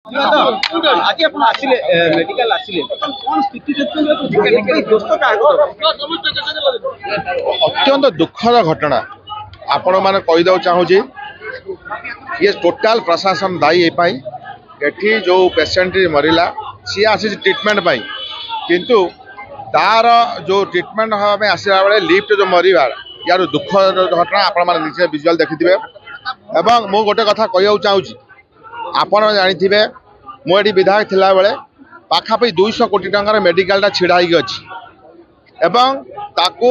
आज आपण आसिले मेडिकल आसिले कोन स्थिति देखते दोस्त का अत्यंत दुखद घटना आपण माने कहि दउ चाहूची ये टोटाल प्रशासन दायी एठी जो पेशेंट मरिला सी आसी ट्रीटमेंट पाई किंतु तार जो ट्रीटमेंट हमें आसला बेले लिफ्ट जो मरिबार यार दुखद घटना आपण माने निचे विजुअल देखिथिबे एवं मु गोटे कथा कहियो चाहूची आपण जानिथिबे मु एठी विधायक थिला बेले पाखापी 200 कोटी टंकार मेडिकलटा छिड़ा होगी अच्छी एवं ताकू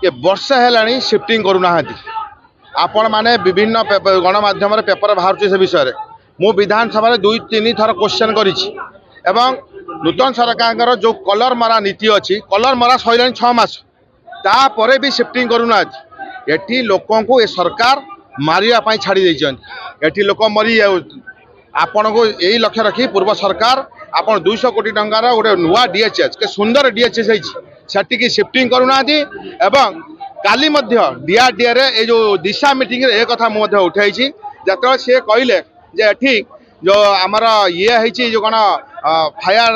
ये वर्ष है शिफ्टिंग करूना आपण माने विभिन्न गणमाध्यम पेपर बाहर से विषय मु विधानसभा 2-3 थर क्वेश्चन करिछि एवं नूतन सरकार जो कलर मरा नीति अच्छी कलर मरा सैला 6 मास तापर भी शिफ्टिंग करूना एठी लोकों को ये सरकार मारिया छाड़ी एठी लोक मरी आपण को यही लक्ष्य रखी पूर्व सरकार आपण 200 कोटी टंकार गोटे नुआ डीएचएच के सुंदर डीएचएच है शिफ्टिंग करूना एवं काली डीआरडीए रे ए जो दिशा मीटिंग रे एक कथा मुझे उठाई जत सी कहले जे एठी जो आमर ये है जो कौन फायर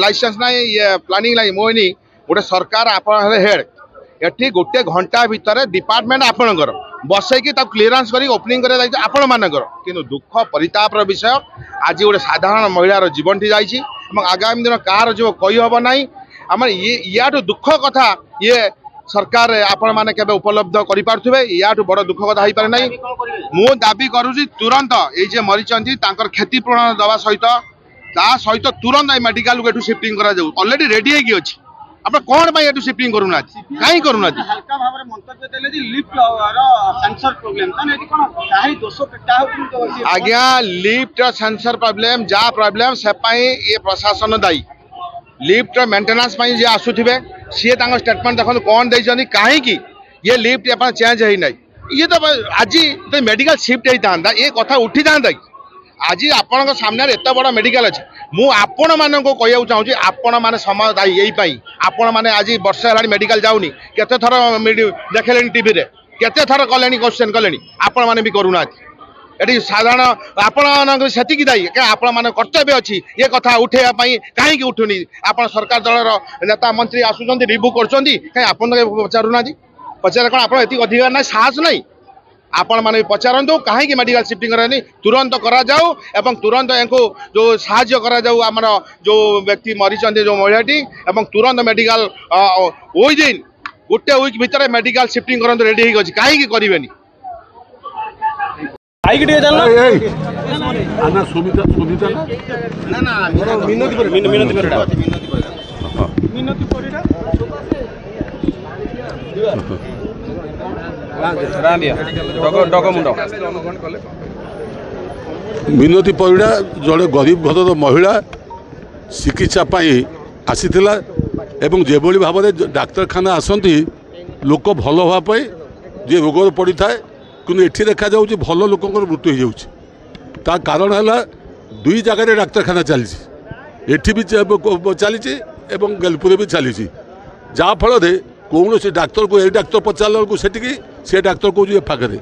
लाइसेंस ना ये प्लानिंग लाई मोहनी गोटे सरकार आपण हेड एठी गोटे घंटा भितर डिपार्टमेंट आपणकर बसैकी क्लीयरेंस करी ओपनिंग कर आपण मानकर किंतु दुख परितापर विषय आज गोटे साधारण महिलार जीवनटी जाइए आगामी दिन कार जो कही हम ना आम या दुख कथा ये सरकार आपण माने केबे उपलब्ध करि पारथुबे याठू बड़ दुख कथा होई पारे नै मु दाबी करूची तुरंत ए जे मरिचंती तांकर क्षतिपूरण दवा सहित तुरंत मेडिकल को शिफ्टिंग करा जाऊ ऑलरेडी रेडी है कि अछि आप कौन पाई एटू शिफ्टिंग करूना काई करूना हल्का भाव रे मंतव्य देले जी लिफ्ट रो सेंसर प्रॉब्लम तने एटी कोन काई दोष पेटा हो आज्ञा लिफ्ट सेंसर प्रॉब्लम जा प्रॉब्लम से पाई ये प्रशासन दायी लिफ्ट मेंटेनेंस पाई जे आसुथिबे सी स्टेटमेंट देखो कौन देइछनी काहे कि ये लिफ्ट अपन चेंज है नहीं ये तो आज तो मेडिकल शिफ्ट होता ये कथा उठी था आज आपण सामने एत बड़ मेडिकल अच्छे मु आपण मान को कहूँ चाहूँगी आपण मैंने समय दायी यही आपण मैंने आज वर्ष है मेडिकल जाऊनी केते थर देखले टीवी रे केते थर कले क्वेश्चन कले आपण मैंने भी करूना ये साधारण आपण से दायी आपण मान कर्तव्य अच्छी ये कथा उठेवाई कहीं उठुनी आप सरकार दलर नेता मंत्री आसुँच रिव्यू कर पचारूना पचारे कौन आप अधिकार ना साहस नहीं आपण मैंने पचारतु कहीं मेडिकल शिफ्टिंग करानी तुरंत करा जाऊ एवं तुरंत या जो साहाय्य करा जाऊ आमर जो व्यक्ति मरीचंती जो महिलाटी एवं तुरंत मेडिकल विदिन गोटे वीक भितर मेडिकल शिफ्टिंग करते रेडी हो कहीं करें मिनती परिड़ा जड़े गरीब घर महिला चिकित्सा आसी एवं जेभली भाव में डाक्तरखाना आसती लोक भल हाँपाई जे रोग पड़ी था कि एठी देखा जाऊँ भल लोक मृत्यु हो जाऊँ कारण है 2 जगह डाक्तरखाना चली एठी भी चली गेलपुर भी चली जहाँफल कौन से डाक्तर को यही डाक्तर पचारा बेलू से डाक्तर कौन पाखे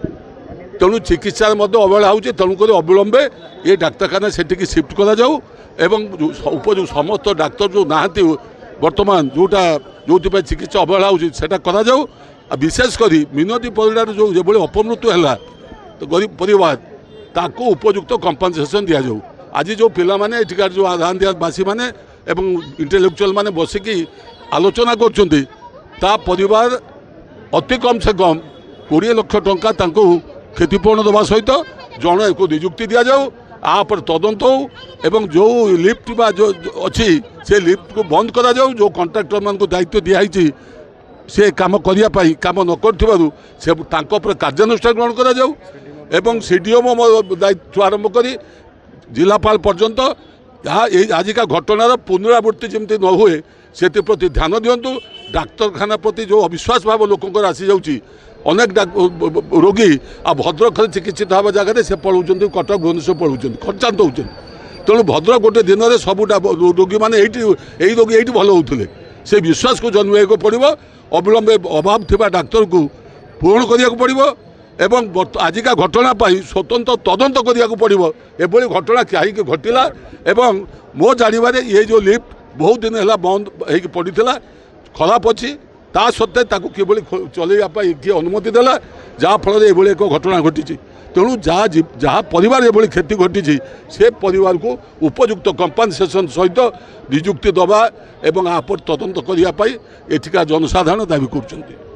तेणु चिकित्सा अवहेला हो तेणुक अविलंबे ये डाक्तरखाना से शिफ्ट करा जाऊ एवं उपଯୁକ୍ତ समस्त डाक्तर जो नहांती बर्तमान जोटा जो चिकित्सा अवहेला होटा करा जाऊ विशेषकर मिनती परिवार जो जो अपमृत्यु है तो गरीब परिवार ताको उपयुक्त कंपनसेशन दि जाऊ आज जो पिला माने एठिकार जो आदिवासी माने एवं इंटेलेक्चुअल माने बसिकी आलोचना कर परिवार अति कम से कम 20 लाख टंका क्षतिपूरण देवा सहित जन को निजुक्ति दि जाऊ आपर तदंत हो एवं जो लिफ्ट बा जो अच्छी से लिफ्ट को बंद करा जाऊ जो कॉन्ट्रैक्टर मान को दायित्व दिखाई से काम करने काम न कर कार्यानुष्ठान ग्रहण करा जाऊ एवं सीडीएम दायित्व आरंभ कर जिलापाल पर्यंत आजिका घटनार पुनरावृत्ति जमती न हुए से प्रति ध्यान दिंतु डाक्तरखाना प्रति जो अविश्वास भाव लोक आसी जाऊँगी अनेक रोगी आ भद्रक चिकित्सित हवा जगह से पलाऊँ कटक भुवनेश्वर पलाऊँ खर्चांत होती तेणु भद्रक गोटे दिन में सब रोगी मैंने यही रोगी ये भल होते से विश्वास को जन्म पड़ो अविलंबे अभाव थिबा डाक्तर को पूरण करिया पड़ो এবং আজিকা ঘটনা পাই স্বতন্ত্র তদন্ত করিବାକୁ পড়িব এভଳି ঘটনা কাହିଁକି ঘটিলা এবং ମୋ ଜାଣିବାରେ ये जो लिफ्ट बहुत दिन है बंद होगी पड़ा खराब अच्छी ता सत्वे ताकू किभଳି चलैया किए अनुमति देला जहाँफल ये एक घटना घटी तेणु जहाँ परिवार ये क्षति घटी से परिवार को उपयुक्त कंपनसेसन सहित निजुक्ति दबा एवं आप तदंत करने एठिका जनसाधारण दाबी कर